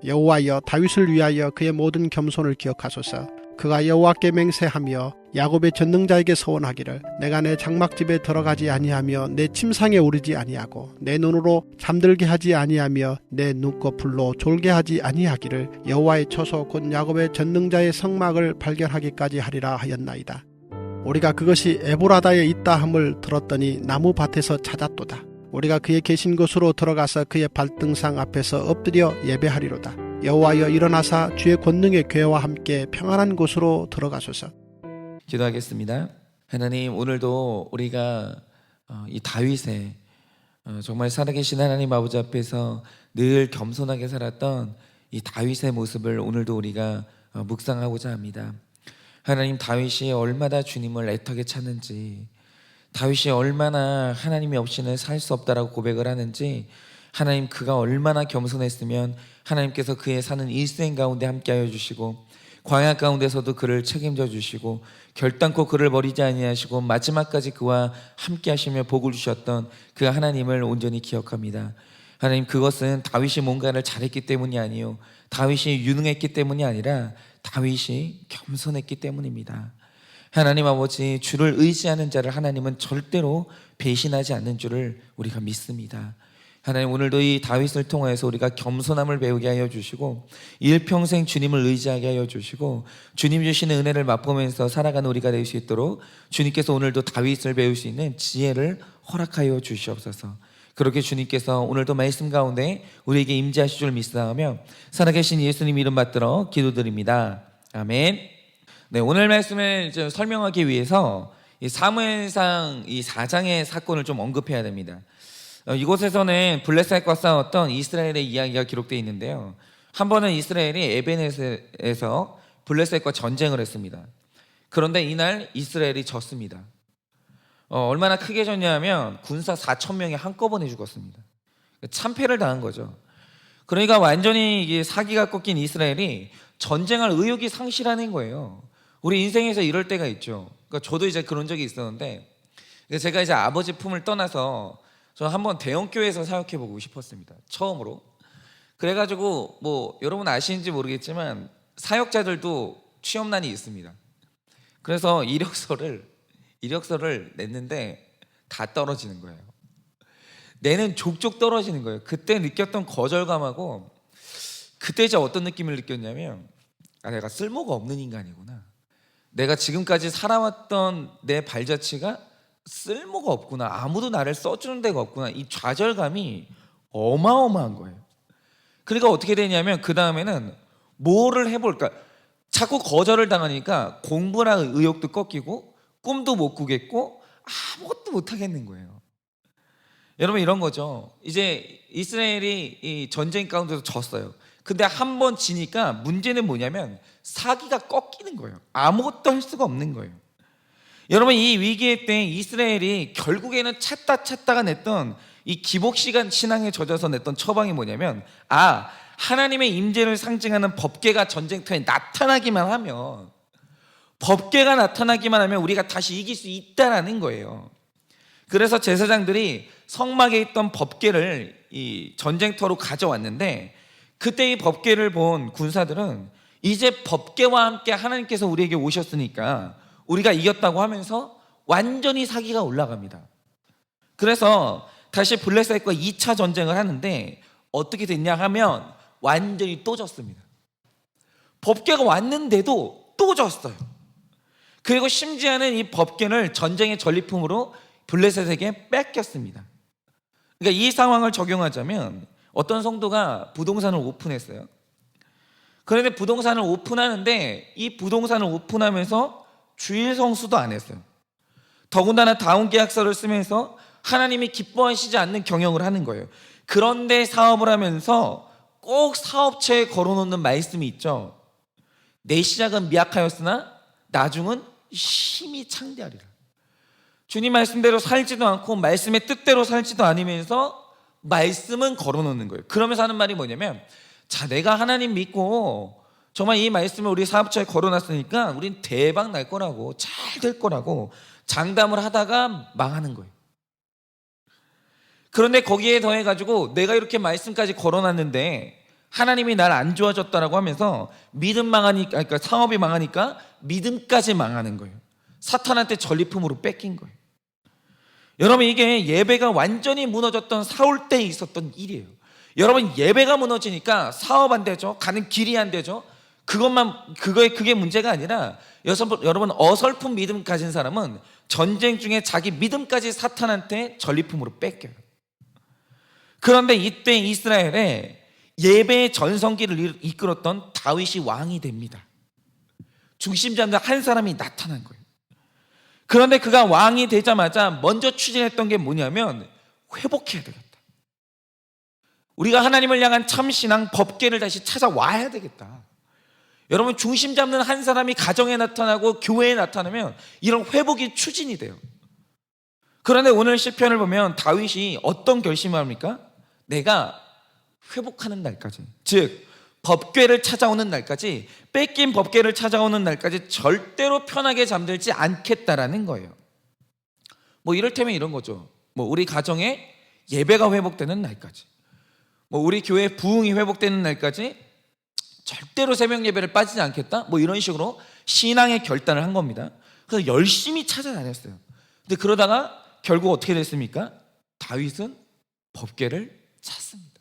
여호와여 다윗을 위하여 그의 모든 겸손을 기억하소서. 그가 여호와께 맹세하며 야곱의 전능자에게 서원하기를 내가 내 장막집에 들어가지 아니하며 내 침상에 오르지 아니하고 내 눈으로 잠들게 하지 아니하며 내 눈꺼풀로 졸게 하지 아니하기를 여호와의 처소 곧 야곱의 전능자의 성막을 발견하기까지 하리라 하였나이다. 우리가 그것이 에보라다에 있다 함을 들었더니 나무밭에서 찾았도다. 우리가 그의 계신 곳으로 들어가서 그의 발등상 앞에서 엎드려 예배하리로다. 여호와여 일어나사 주의 권능의 궤와 함께 평안한 곳으로 들어가소서. 기도하겠습니다. 하나님, 오늘도 우리가 이 다윗의 정말 살아계신 하나님 아버지 앞에서 늘 겸손하게 살았던 이 다윗의 모습을 오늘도 우리가 묵상하고자 합니다. 하나님, 다윗이 얼마나 주님을 애타게 찾는지, 다윗이 얼마나 하나님이 없이는 살 수 없다라고 고백을 하는지, 하나님 그가 얼마나 겸손했으면 하나님께서 그의 사는 일생 가운데 함께하여 주시고 광야 가운데서도 그를 책임져 주시고 결단코 그를 버리지 아니하시고 마지막까지 그와 함께하시며 복을 주셨던 그 하나님을 온전히 기억합니다. 하나님, 그것은 다윗이 뭔가를 잘했기 때문이 아니요, 다윗이 유능했기 때문이 아니라 다윗이 겸손했기 때문입니다. 하나님 아버지, 주를 의지하는 자를 하나님은 절대로 배신하지 않는 줄을 우리가 믿습니다. 하나님, 오늘도 이 다윗을 통하여서 우리가 겸손함을 배우게 하여 주시고 일평생 주님을 의지하게 하여 주시고 주님 주시는 은혜를 맛보면서 살아가는 우리가 될 수 있도록 주님께서 오늘도 다윗을 배울 수 있는 지혜를 허락하여 주시옵소서. 그렇게 주님께서 오늘도 말씀 가운데 우리에게 임재하실 줄 믿사오며 살아계신 예수님 이름 받들어 기도드립니다. 아멘. 네, 오늘 말씀을 좀 설명하기 위해서 이 사무엘상 이 4장의 사건을 좀 언급해야 됩니다. 이곳에서는 블레셋과 싸웠던 이스라엘의 이야기가 기록되어 있는데요, 한 번은 이스라엘이 에벤에서 블레셋과 전쟁을 했습니다. 그런데 이날 이스라엘이 졌습니다. 얼마나 크게 졌냐면 군사 4,000명이 한꺼번에 죽었습니다. 참패를 당한 거죠. 그러니까 완전히 이게 사기가 꺾인 이스라엘이 전쟁할 의욕이 상실하는 거예요. 우리 인생에서 이럴 때가 있죠. 그러니까 저도 이제 그런 적이 있었는데, 제가 이제 아버지 품을 떠나서 저는 한번 대형교회에서 사역해보고 싶었습니다. 처음으로. 그래가지고 뭐 여러분 아시는지 모르겠지만 사역자들도 취업난이 있습니다. 그래서 이력서를 냈는데 다 떨어지는 거예요. 내는 족족 떨어지는 거예요. 그때 느꼈던 거절감하고, 그때 이제 어떤 느낌을 느꼈냐면, 내가 쓸모가 없는 인간이구나, 내가 지금까지 살아왔던 내 발자취가 쓸모가 없구나, 아무도 나를 써주는 데가 없구나, 이 좌절감이 어마어마한 거예요. 그러니까 어떻게 되냐면 그 다음에는 뭐를 해볼까, 자꾸 거절을 당하니까 공부나 의욕도 꺾이고 꿈도 못 꾸겠고 아무것도 못 하겠는 거예요. 여러분, 이런 거죠. 이제 이스라엘이 이 전쟁 가운데서 졌어요. 근데 한 번 지니까 문제는 뭐냐면 사기가 꺾이는 거예요. 아무것도 할 수가 없는 거예요. 여러분, 이 위기의 때 이스라엘이 결국에는 찾다가 냈던 이 기복시간 신앙에 젖어서 냈던 처방이 뭐냐면, 하나님의 임재를 상징하는 법궤가 전쟁터에 나타나기만 하면, 법궤가 나타나기만 하면 우리가 다시 이길 수 있다라는 거예요. 그래서 제사장들이 성막에 있던 법궤를 이 전쟁터로 가져왔는데, 그때 이 법궤를 본 군사들은 이제 법궤와 함께 하나님께서 우리에게 오셨으니까 우리가 이겼다고 하면서 완전히 사기가 올라갑니다. 그래서 다시 블레셋과 2차 전쟁을 하는데 어떻게 됐냐 하면 완전히 또 졌습니다. 법궤가 왔는데도 또 졌어요. 그리고 심지어는 이 법궤를 전쟁의 전리품으로 블레셋에게 뺏겼습니다. 그러니까 이 상황을 적용하자면 어떤 성도가 부동산을 오픈했어요. 그런데 부동산을 오픈하는데 이 부동산을 오픈하면서 주일 성수도 안 했어요. 더군다나 다운 계약서를 쓰면서 하나님이 기뻐하시지 않는 경영을 하는 거예요. 그런데 사업을 하면서 꼭 사업체에 걸어놓는 말씀이 있죠. 내 시작은 미약하였으나 나중은 심히 창대하리라. 주님 말씀대로 살지도 않고 말씀의 뜻대로 살지도 않으면서 말씀은 걸어놓는 거예요. 그러면서 하는 말이 뭐냐면, 자, 내가 하나님 믿고 정말 이 말씀을 우리 사업처에 걸어놨으니까 우린 대박 날 거라고, 잘 될 거라고 장담을 하다가 망하는 거예요. 그런데 거기에 더해가지고 내가 이렇게 말씀까지 걸어놨는데 하나님이 날 안 좋아졌다라고 하면서 믿음 망하니까, 그러니까 사업이 망하니까 믿음까지 망하는 거예요. 사탄한테 전리품으로 뺏긴 거예요. 여러분, 이게 예배가 완전히 무너졌던 사울 때에 있었던 일이에요. 여러분, 예배가 무너지니까 사업 안 되죠. 가는 길이 안 되죠. 그게 문제가 아니라 여러분, 어설픈 믿음 가진 사람은 전쟁 중에 자기 믿음까지 사탄한테 전리품으로 뺏겨요. 그런데 이때 이스라엘에 예배의 전성기를 이끌었던 다윗이 왕이 됩니다. 중심 잡는 한 사람이 나타난 거예요. 그런데 그가 왕이 되자마자 먼저 추진했던 게 뭐냐면 회복해야 되겠다. 우리가 하나님을 향한 참신앙 법궤를 다시 찾아와야 되겠다. 여러분, 중심 잡는 한 사람이 가정에 나타나고 교회에 나타나면 이런 회복이 추진이 돼요. 그런데 오늘 시편을 보면 다윗이 어떤 결심을 합니까? 내가 회복하는 날까지, 즉 법궤를 찾아오는 날까지, 뺏긴 법궤를 찾아오는 날까지 절대로 편하게 잠들지 않겠다라는 거예요. 뭐 이를테면 이런 거죠. 뭐 우리 가정에 예배가 회복되는 날까지, 뭐 우리 교회 부흥이 회복되는 날까지 절대로 새벽 예배를 빠지지 않겠다, 뭐 이런 식으로 신앙의 결단을 한 겁니다. 그래서 열심히 찾아다녔어요. 근데 그러다가 결국 어떻게 됐습니까? 다윗은 법궤를 찾습니다.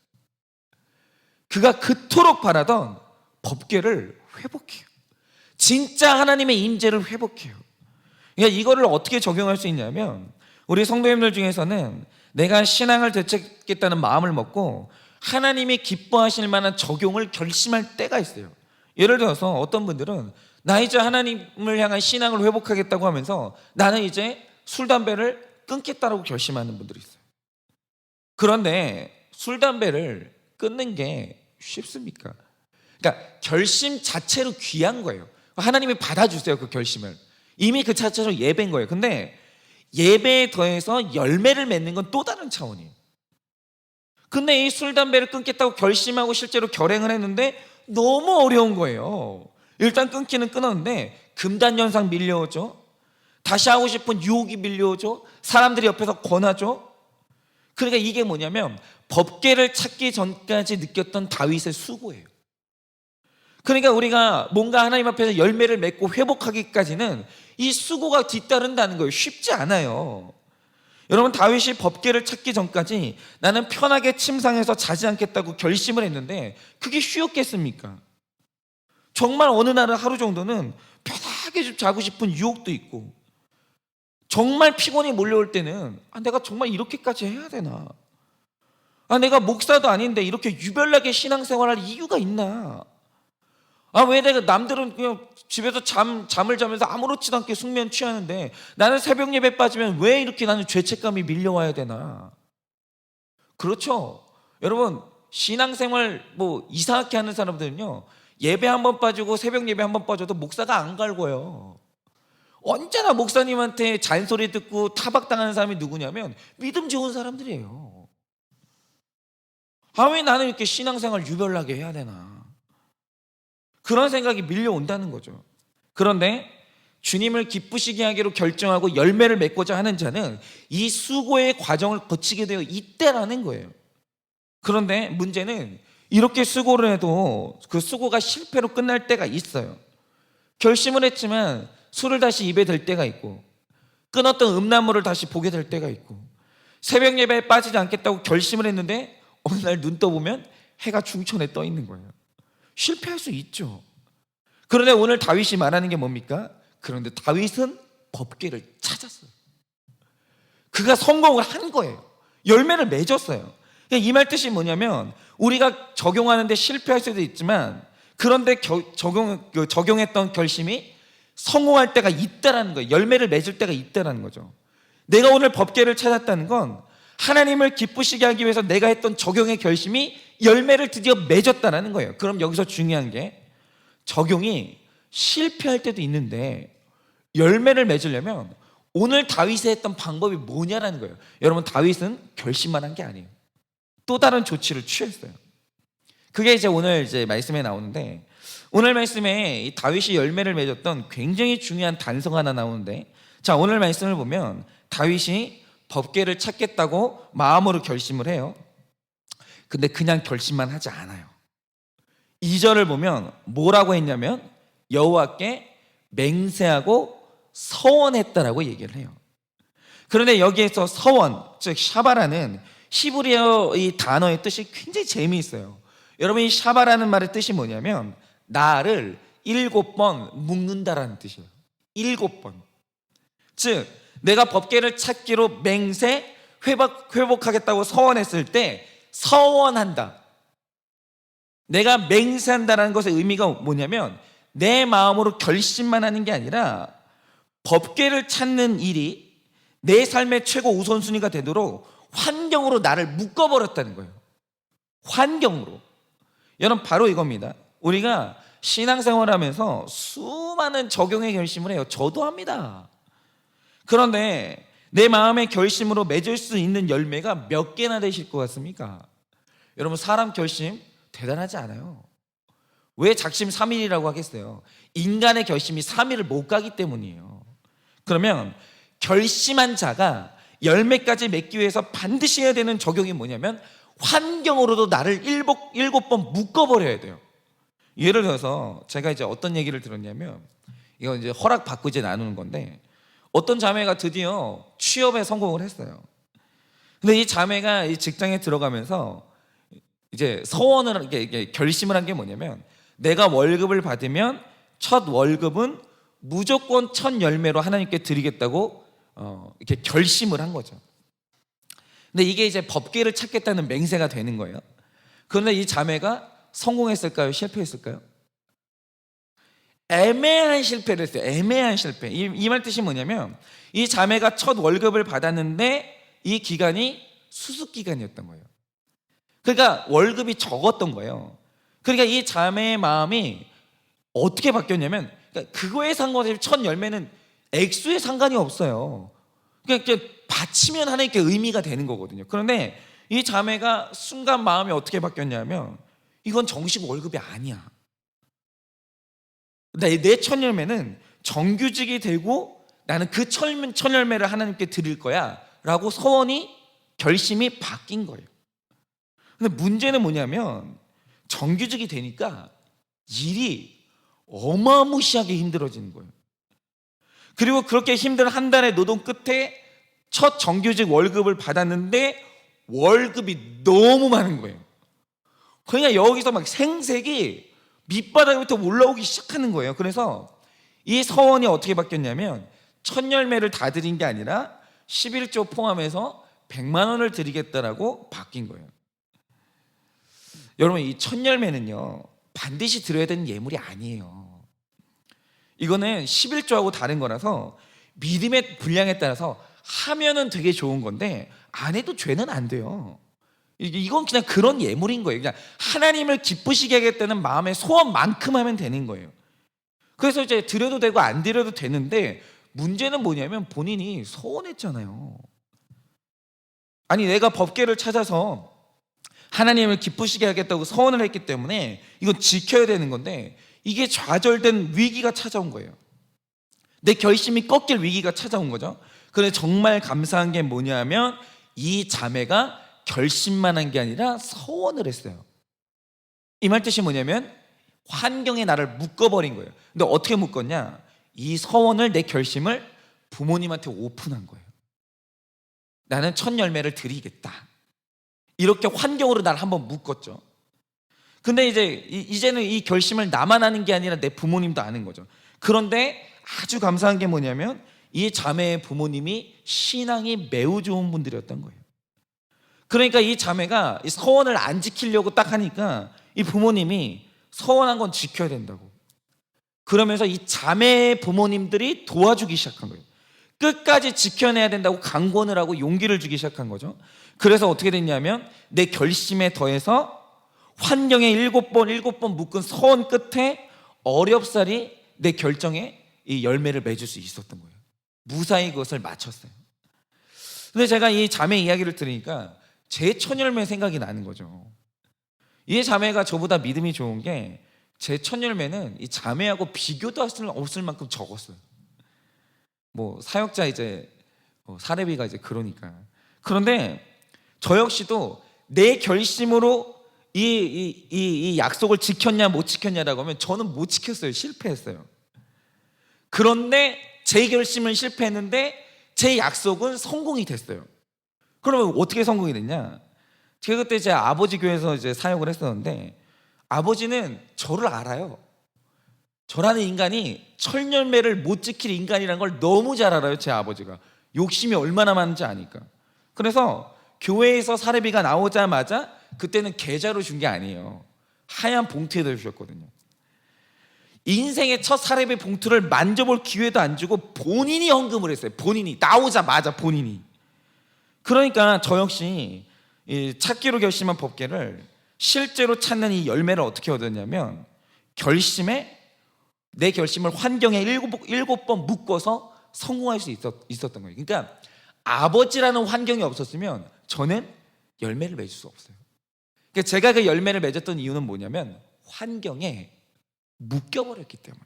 그가 그토록 바라던 법궤를 회복해요. 진짜 하나님의 임재를 회복해요. 그러니까 이거를 어떻게 적용할 수 있냐면, 우리 성도님들 중에서는 내가 신앙을 되찾겠다는 마음을 먹고 하나님이 기뻐하실 만한 적용을 결심할 때가 있어요. 예를 들어서 어떤 분들은 나 이제 하나님을 향한 신앙을 회복하겠다고 하면서 나는 이제 술, 담배를 끊겠다라고 결심하는 분들이 있어요. 그런데 술, 담배를 끊는 게 쉽습니까? 그러니까 결심 자체로 귀한 거예요. 하나님이 받아주세요, 그 결심을. 이미 그 자체로 예배인 거예요. 근데 예배에 더해서 열매를 맺는 건 또 다른 차원이에요. 근데 이 술, 담배를 끊겠다고 결심하고 실제로 결행을 했는데 너무 어려운 거예요. 일단 끊기는 끊었는데 금단현상 밀려오죠. 다시 하고 싶은 유혹이 밀려오죠. 사람들이 옆에서 권하죠. 그러니까 이게 뭐냐면 법궤를 찾기 전까지 느꼈던 다윗의 수고예요. 그러니까 우리가 뭔가 하나님 앞에서 열매를 맺고 회복하기까지는 이 수고가 뒤따른다는 거예요. 쉽지 않아요. 여러분, 다윗이 법궤를 찾기 전까지 나는 편하게 침상에서 자지 않겠다고 결심을 했는데 그게 쉬웠겠습니까? 정말 어느 날은 하루 정도는 편하게 좀 자고 싶은 유혹도 있고, 정말 피곤이 몰려올 때는 내가 정말 이렇게까지 해야 되나? 내가 목사도 아닌데 이렇게 유별나게 신앙생활할 이유가 있나? 왜 내가 남들은 그냥 집에서 잠을 자면서 아무렇지도 않게 숙면 취하는데 나는 새벽 예배 빠지면 왜 이렇게 나는 죄책감이 밀려와야 되나? 그렇죠. 여러분, 신앙생활 뭐 이상하게 하는 사람들은요, 예배 한번 빠지고 새벽 예배 한번 빠져도 목사가 안 갈고요. 언제나 목사님한테 잔소리 듣고 타박당하는 사람이 누구냐면 믿음 좋은 사람들이에요. 왜 나는 이렇게 신앙생활 유별나게 해야 되나? 그런 생각이 밀려온다는 거죠. 그런데 주님을 기쁘시게 하기로 결정하고 열매를 맺고자 하는 자는 이 수고의 과정을 거치게 되어 있다라는 거예요. 그런데 문제는 이렇게 수고를 해도 그 수고가 실패로 끝날 때가 있어요. 결심을 했지만 술을 다시 입에 들 때가 있고, 끊었던 음란물을 다시 보게 될 때가 있고, 새벽 예배에 빠지지 않겠다고 결심을 했는데 어느 날 눈 떠보면 해가 중천에 떠 있는 거예요. 실패할 수 있죠. 그런데 오늘 다윗이 말하는 게 뭡니까? 그런데 다윗은 법궤를 찾았어요. 그가 성공을 한 거예요. 열매를 맺었어요. 이 말 뜻이 뭐냐면 우리가 적용하는데 실패할 수도 있지만 그런데 적용했던 결심이 성공할 때가 있다라는 거예요. 열매를 맺을 때가 있다라는 거죠. 내가 오늘 법궤를 찾았다는 건 하나님을 기쁘시게 하기 위해서 내가 했던 적용의 결심이 열매를 드디어 맺었다는 거예요. 그럼 여기서 중요한 게 적용이 실패할 때도 있는데 열매를 맺으려면 오늘 다윗이 했던 방법이 뭐냐라는 거예요. 여러분, 다윗은 결심만 한 게 아니에요. 또 다른 조치를 취했어요. 그게 이제 오늘 말씀에 나오는데, 오늘 말씀에 이 다윗이 열매를 맺었던 굉장히 중요한 단서가 하나 나오는데, 자, 오늘 말씀을 보면 다윗이 법궤를 찾겠다고 마음으로 결심을 해요. 근데 그냥 결심만 하지 않아요. 2절을 보면 뭐라고 했냐면 여호와께 맹세하고 서원했다라고 얘기를 해요. 그런데 여기에서 서원, 즉 샤바라는 히브리어 이 단어의 뜻이 굉장히 재미있어요. 여러분, 이 샤바라는 말의 뜻이 뭐냐면 나를 7번 묶는다라는 뜻이에요. 7번. 즉 내가 법궤를 찾기로 맹세, 회복하겠다고 서원했을 때 서원한다. 내가 맹세한다는 것의 의미가 뭐냐면 내 마음으로 결심만 하는 게 아니라 법궤를 찾는 일이 내 삶의 최고 우선순위가 되도록 환경으로 나를 묶어버렸다는 거예요. 환경으로. 여러분, 바로 이겁니다. 우리가 신앙생활을 하면서 수많은 적용의 결심을 해요. 저도 합니다. 그런데 내 마음의 결심으로 맺을 수 있는 열매가 몇 개나 되실 것 같습니까? 여러분, 사람 결심 대단하지 않아요. 왜 작심 3일이라고 하겠어요? 인간의 결심이 3일을 못 가기 때문이에요. 그러면 결심한 자가 열매까지 맺기 위해서 반드시 해야 되는 적용이 뭐냐면 환경으로도 나를 7번 묶어버려야 돼요. 예를 들어서 제가 이제 어떤 얘기를 들었냐면, 이거 이제 허락 받고 이제 나누는 건데, 어떤 자매가 드디어 취업에 성공을 했어요. 근데 이 자매가 이 직장에 들어가면서 이제 서원을 이게 결심을 한 게 뭐냐면, 내가 월급을 받으면 첫 월급은 무조건 첫 열매로 하나님께 드리겠다고 이렇게 결심을 한 거죠. 근데 이게 이제 법궤를 찾겠다는 맹세가 되는 거예요. 그런데 이 자매가 성공했을까요? 실패했을까요? 애매한 실패를 했어요. 애매한 실패. 이 말 뜻이 뭐냐면 이 자매가 첫 월급을 받았는데 이 기간이 수습 기간이었던 거예요. 그러니까 월급이 적었던 거예요. 그러니까 이 자매의 마음이 어떻게 바뀌었냐면, 그러니까 그거에 상관없이 첫 열매는 액수에 상관이 없어요. 그러니까 바치면 하나님께 의미가 되는 거거든요. 그런데 이 자매가 순간 마음이 어떻게 바뀌었냐면, 이건 정식 월급이 아니야. 내 첫 열매는 정규직이 되고 나는 그 첫 열매를 하나님께 드릴 거야 라고 결심이 바뀐 거예요. 근데 문제는 뭐냐면 정규직이 되니까 일이 어마무시하게 힘들어지는 거예요. 그리고 그렇게 힘든 한 달의 노동 끝에 첫 정규직 월급을 받았는데 월급이 너무 많은 거예요. 그냥 여기서 막 생색이 밑바닥부터 올라오기 시작하는 거예요. 그래서 이 서원이 어떻게 바뀌었냐면 첫 열매를 다 드린 게 아니라 11조 포함해서 100만 원을 드리겠다라고 바뀐 거예요. 여러분, 이 첫 열매는요 반드시 드려야 되는 예물이 아니에요. 이거는 11조하고 다른 거라서 믿음의 분량에 따라서 하면은 되게 좋은 건데 안 해도 죄는 안 돼요. 이건 그냥 그런 예물인 거예요. 그냥 하나님을 기쁘시게 하겠다는 마음의 소원만큼 하면 되는 거예요. 그래서 이제 드려도 되고 안 드려도 되는데 문제는 뭐냐면 본인이 서원했잖아요. 아니, 내가 법궤를 찾아서 하나님을 기쁘시게 하겠다고 서원을 했기 때문에 이건 지켜야 되는 건데 이게 좌절된 위기가 찾아온 거예요. 내 결심이 꺾일 위기가 찾아온 거죠. 그런데 정말 감사한 게 뭐냐면 이 자매가 결심만 한 게 아니라 서원을 했어요. 이 말 뜻이 뭐냐면 환경에 나를 묶어버린 거예요. 근데 어떻게 묶었냐? 이 서원을, 내 결심을 부모님한테 오픈한 거예요. 나는 첫 열매를 드리겠다. 이렇게 환경으로 나를 한번 묶었죠. 근데 이제는 이 결심을 나만 하는 게 아니라 내 부모님도 아는 거죠. 그런데 아주 감사한 게 뭐냐면 이 자매의 부모님이 신앙이 매우 좋은 분들이었던 거예요. 그러니까 이 자매가 이 서원을 안 지키려고 딱 하니까 이 부모님이 서원한 건 지켜야 된다고. 그러면서 이 자매의 부모님들이 도와주기 시작한 거예요. 끝까지 지켜내야 된다고 강권을 하고 용기를 주기 시작한 거죠. 그래서 어떻게 됐냐면 내 결심에 더해서 환경에 7번 묶은 서원 끝에 어렵사리 내 결정에 이 열매를 맺을 수 있었던 거예요. 무사히 그것을 마쳤어요. 근데 제가 이 자매 이야기를 들으니까 제 첫 열매 생각이 나는 거죠. 이 자매가 저보다 믿음이 좋은 게 제 첫 열매는 이 자매하고 비교도 할 수 없을 만큼 적었어요. 뭐 사역자 사례비가 그러니까. 그런데 저 역시도 내 결심으로 이 약속을 지켰냐 못 지켰냐라고 하면 저는 못 지켰어요. 실패했어요. 그런데 제 결심은 실패했는데 제 약속은 성공이 됐어요. 그러면 어떻게 성공이 됐냐? 제가 그때 제 아버지 교회에서 이제 사역을 했었는데 아버지는 저를 알아요. 저라는 인간이 철열매를 못 지킬 인간이라는 걸 너무 잘 알아요. 제 아버지가 욕심이 얼마나 많은지 아니까. 그래서 교회에서 사례비가 나오자마자 그때는 계좌로 준 게 아니에요. 하얀 봉투에다 주셨거든요. 인생의 첫 사례비 봉투를 만져볼 기회도 안 주고 본인이 헌금을 했어요. 본인이 나오자마자 본인이. 그러니까 저 역시 이 찾기로 결심한 법궤를 실제로 찾는 이 열매를 어떻게 얻었냐면 내 결심을 환경에 일곱 번 묶어서 성공할 수 있었던 거예요. 그러니까 아버지라는 환경이 없었으면 저는 열매를 맺을 수 없어요. 그러니까 제가 그 열매를 맺었던 이유는 뭐냐면 환경에 묶여버렸기 때문에.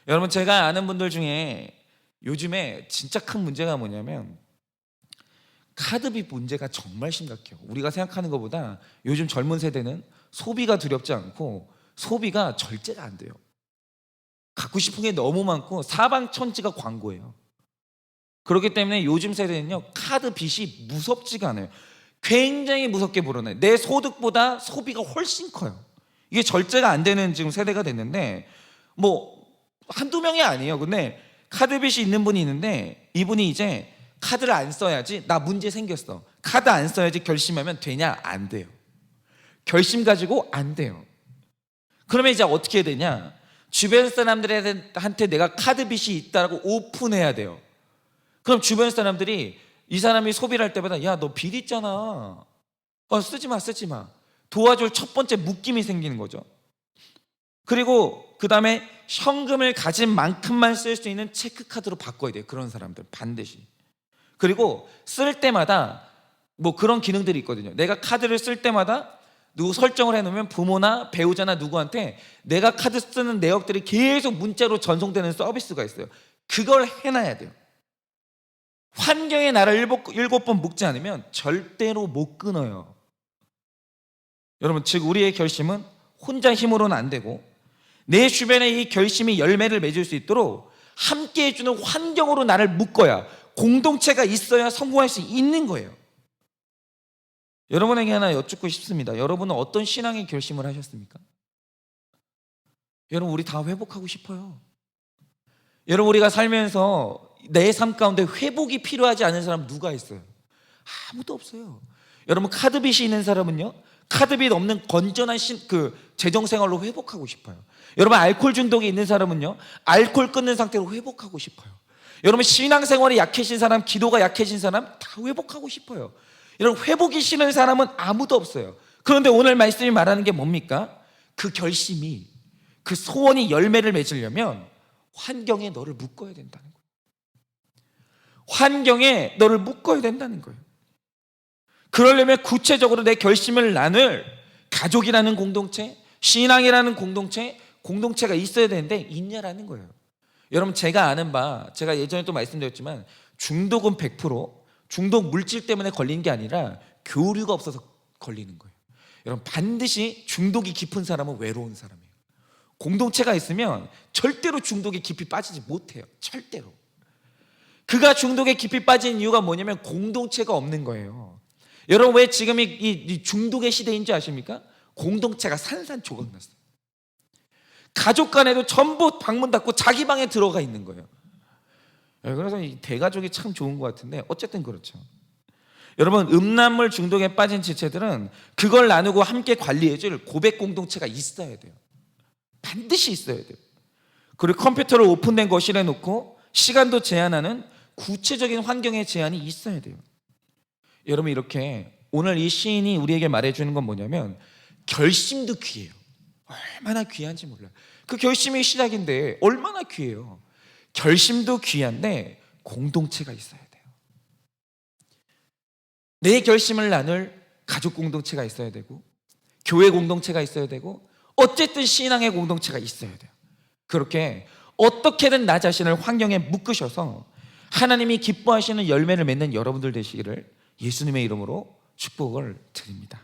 여러분, 제가 아는 분들 중에 요즘에 진짜 큰 문제가 뭐냐면 카드비 문제가 정말 심각해요. 우리가 생각하는 것보다 요즘 젊은 세대는 소비가 두렵지 않고 소비가 절제가 안 돼요. 갖고 싶은 게 너무 많고 사방천지가 광고예요. 그렇기 때문에 요즘 세대는요, 카드 빚이 무섭지가 않아요. 굉장히 무섭게 불어나요. 내 소득보다 소비가 훨씬 커요. 이게 절제가 안 되는 지금 세대가 됐는데, 뭐 한두 명이 아니에요. 근데 카드 빚이 있는 분이 있는데 이분이 이제 카드를 안 써야지, 나 문제 생겼어, 카드 안 써야지 결심하면 되냐? 안 돼요. 결심 가지고 안 돼요. 그러면 이제 어떻게 해야 되냐? 주변 사람들한테 내가 카드 빚이 있다라고 오픈해야 돼요. 그럼 주변 사람들이 이 사람이 소비를 할 때마다 야, 너 빚 있잖아, 쓰지 마 도와줄 첫 번째 묶임이 생기는 거죠. 그리고 그 다음에 현금을 가진 만큼만 쓸 수 있는 체크카드로 바꿔야 돼요. 그런 사람들 반드시. 그리고 쓸 때마다 뭐 그런 기능들이 있거든요. 내가 카드를 쓸 때마다 누구 설정을 해놓으면 부모나 배우자나 누구한테 내가 카드 쓰는 내역들이 계속 문자로 전송되는 서비스가 있어요. 그걸 해놔야 돼요. 환경에 나를 일곱 번 묶지 않으면 절대로 못 끊어요. 여러분, 즉 우리의 결심은 혼자 힘으로는 안 되고 내 주변에 이 결심이 열매를 맺을 수 있도록 함께 해주는 환경으로 나를 묶어야, 공동체가 있어야 성공할 수 있는 거예요. 여러분에게 하나 여쭙고 싶습니다. 여러분은 어떤 신앙의 결심을 하셨습니까? 여러분, 우리 다 회복하고 싶어요. 여러분, 우리가 살면서 내 삶 가운데 회복이 필요하지 않은 사람 누가 있어요? 아무도 없어요. 여러분, 카드빚이 있는 사람은요, 카드빚 없는 건전한 재정생활로 회복하고 싶어요. 여러분, 알코올 중독이 있는 사람은요, 알코올 끊는 상태로 회복하고 싶어요. 여러분, 신앙생활이 약해진 사람, 기도가 약해진 사람 다 회복하고 싶어요. 여러분, 회복이 싫은 사람은 아무도 없어요. 그런데 오늘 말씀이 말하는 게 뭡니까? 그 결심이, 그 소원이 열매를 맺으려면 환경에 너를 묶어야 된다는 거예요. 환경에 너를 묶어야 된다는 거예요. 그러려면 구체적으로 내 결심을 나눌 가족이라는 공동체, 신앙이라는 공동체가 있어야 되는데 있냐라는 거예요. 여러분, 제가 아는 바, 제가 예전에 또 말씀드렸지만 중독은 100% 중독 물질 때문에 걸리는 게 아니라 교류가 없어서 걸리는 거예요. 여러분, 반드시 중독이 깊은 사람은 외로운 사람이에요. 공동체가 있으면 절대로 중독에 깊이 빠지지 못해요. 절대로. 그가 중독에 깊이 빠진 이유가 뭐냐면 공동체가 없는 거예요. 여러분, 왜 지금 이 중독의 시대인지 아십니까? 공동체가 산산조각 났어요. 가족 간에도 전부 방문 닫고 자기 방에 들어가 있는 거예요. 그래서 이 대가족이 참 좋은 것 같은데 어쨌든 그렇죠. 여러분, 음란물 중독에 빠진 지체들은 그걸 나누고 함께 관리해줄 고백 공동체가 있어야 돼요. 반드시 있어야 돼요. 그리고 컴퓨터를 오픈된 거실에 놓고 시간도 제한하는 구체적인 환경의 제한이 있어야 돼요. 여러분, 이렇게 오늘 이 시인이 우리에게 말해주는 건 뭐냐면 결심도 귀해요. 얼마나 귀한지 몰라요. 그 결심이 시작인데 얼마나 귀해요. 결심도 귀한데 공동체가 있어야 돼요. 내 결심을 나눌 가족 공동체가 있어야 되고 교회 공동체가 있어야 되고 어쨌든 신앙의 공동체가 있어야 돼요. 그렇게 어떻게든 나 자신을 환경에 묶으셔서 하나님이 기뻐하시는 열매를 맺는 여러분들 되시기를 예수님의 이름으로 축복을 드립니다.